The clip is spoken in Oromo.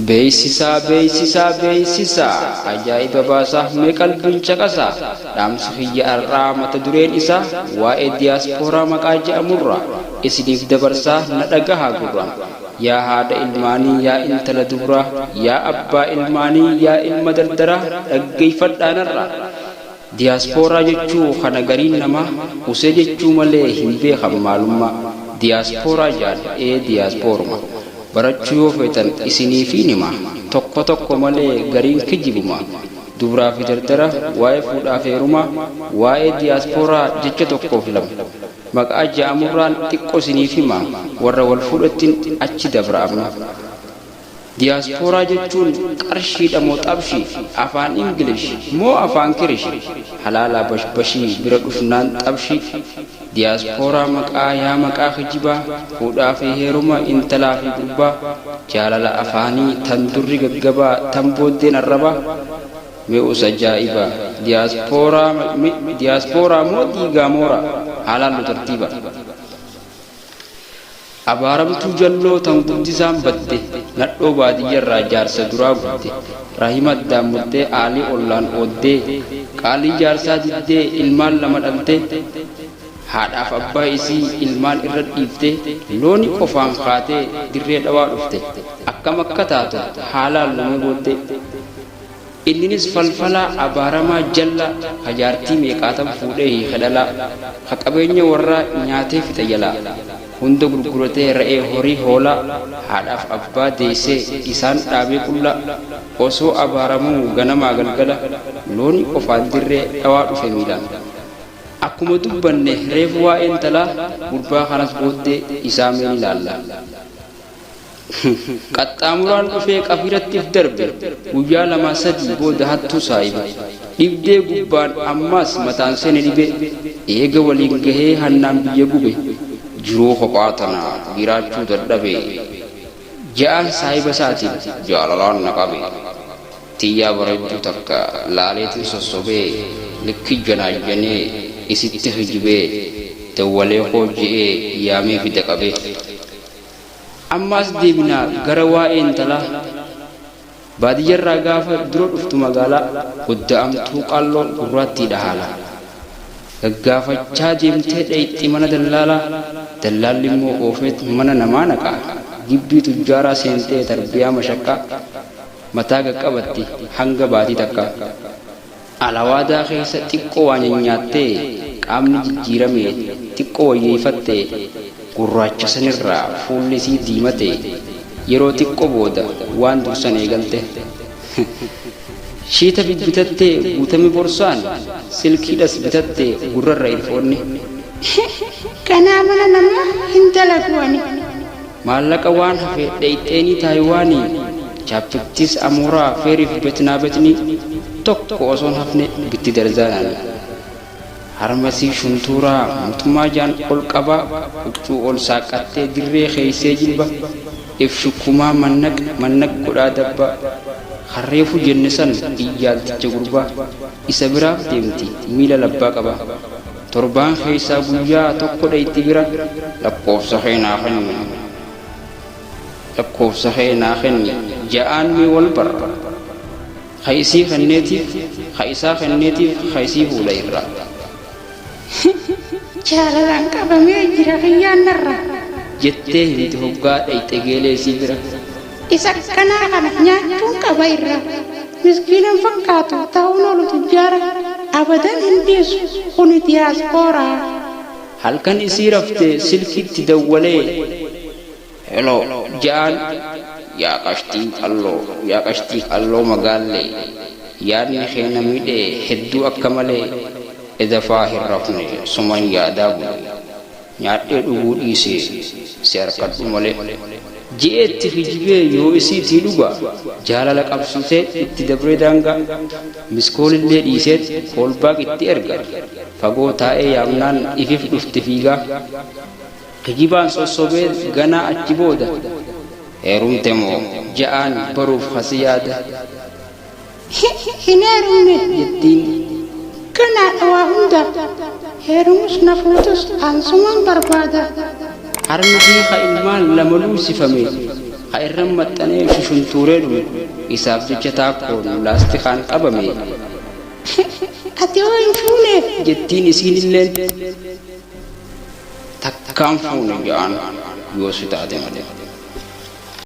Beeksisaa beeksisaa beeksisaa ajaa'iba baasaa mee qalbiin caqasaa dhaamsa hiyya har'aa mata dureen isaa waa'ee diyaaspooraa maqaa jedhamurraa isiniif dabarsaa na dhagahaa gurraan. Yaa haadha ilmaanii yaa intala dubraa yaa abbaa ilmaanii yaa ilma dardaraa dhaggeeffadhaanarraa. Diyaaspooraa jechuu kana gariin namaa usee jechuu malee hin beekan maalummaa. Diyaaspooraa jedhee diyaasporuma barachuu yoo feetan isiniifi nima tokko tokko malee gariin kijibuma. Dubraa fi dardara waa'ee fuudhaa fi heerumaa waa'ee diyaaspooraa jecha tokkoof lama maqaa jedhamurraan xiqqoo isiniif hima warra wal fuudhattiin achi dabra'amna. Diyaaspooraa jechuun qarshiidha moo xabshii afaan ingilish moo afaan kirish halaalaa bashbashii bira dhufnaan xabshii. Diyaaspooraa maqaa yaa maqaa kijibaa fuudhaa fi heeruma intalaa fi gurbaa jaalala afaanii tan durri gaggabaa tan booddeen arrabaa. Mee'us ajaa'iba diyaaspooraa moo dhiigaa mooraa haalaan tartiiba. Abaaramtuu jalloo tan guddisaan badde nadhoo baadiyyarraa jaarsa duraa gudde rahima addaan murtee aalii ollaan ooddee qaalii jaarsaa diddee ilmaan lama dhaltee haadhaaf abbaa isii ilmaan irra dhiiftee looni qofaan kaatee dirree dhawaa dhufte akkam akka taatu haalaan lumee booddee. Inninis falfalaa abaaramaa jalla hajaartii meeqaatan fuudhee hiikadhalaa ha qabeenya warraa nyaatee fixa jalaa hunda gurguratee ra'ee horii hoolaa haadhaaf abbaa deessee isaan dhaabee qullaa osoo abaaramuu ganamaa galgala looni qofaan dirree dhawaa dhufe miilaan. Akkuma dubbanne reefu waa'ee intalaa gurbaa kanas booddee isaa meen ilaalla. Qaxxaamuraan dhufee qafirattiif darbe guyyaa lama sadii booda hattuu saayiba dhibdee gubbaan ammaas mataan seene dhibe eega waliin gahee hannaan biyya gube jiruu kophaa tana jiraachuu dadhabe ja'aan saayiba isaatiin jaalalaan na qabe tiyyaa bareedduu takka laaleetiin sossobee likki janaajjanee isitti hijibee dawwalee hojje'ee yaamee fida qabee. Ammaas deebinaa gara waa'ee intalaa baadiyyarraa gaafa dura dhuftu magaalaa gudda'amtuu qalloo gurraattiidha haala gaggaafachaa deemtee dhayxi mana dallaalaa dallaalli immoo oofeet mana namaa naqaa gibbii tujjaaraa seentee tarbiyaa mashaqqaa mataa qaqqabatti hanga baatii takka alawaadaa keessa xiqqoo waan nyaattee qaamni jijjiirame xiqqoo wayyeeffattee gurraacha sanirraa fuulli isii diimate yeroo xiqqoo booda waan dursan eegalte shiita bitattee guutame borsaan silkiidhas bitattee gurrarra ilfoonni kanaa mana namaa hin dalaguwani maallaqa waan hafe dhayxeenii taayiwaanii chaapittis amuuraa feeriif betinaa betni tokko osoon hafne bitti darzaanani. Harmasii shuntuuraa mootummaa jaan ol qabaa huccuu ol saaqattee dirree keeysee jilba if shukkumaa mannaq godhaa dabba harreefu jenne san iyyaalticha gurbaa isa biraaf deemti miila labbaa qaba torbaan keeysaa guyyaa tokko dhayxi bira lakkoofsa keenaa kenni ja'aan mee wal barra kaysii kenneetiif kaysaa kenneetiif kaysii fuula irraa. Jaalalaan qabamee jira xiyyaannarra jettee himti hoggaa dhayxe geelee sii bira. Isa kanaa kana nyaachuun qaba irra miskiinan fakkaatu ta'uun oolu tujjaara abadan hin dhiisu kuni diyaaspooraa. Halkan isii raftee silkitti dawwalee heloo ja'aan yaa qashtii qalloo magaallee yaadni keenya miidhee hedduu akka malee. Edafaa hin rafne suman yaadaa bule nyaadhee dhuguu dhiisee si harkadhu malee ji'eetti hijibee yoo isiitii dhugaa jaalala qabsiisee itti dabree daangaa miskoolillee dhiisee koolbaaq itti erga fagoo taa'ee yaamnaan ifif dhufti fiigaa hijibaan sossobee ganaa achi booda heerumte moo ja'aan baruuf hasi yaada hin heerumne jettiin. Kana waa hunda heerumus na fuutus ansumaan barbaada. Harmi hiika ilmaan lama luusifame irran maxxanee shushuntuuree dhume isaaf jecha taakkoon laastikaan qabame. Ati hoo hin fuuneef jettiin isiin illeen takkaan fuune jedhaan yoo si taate malee.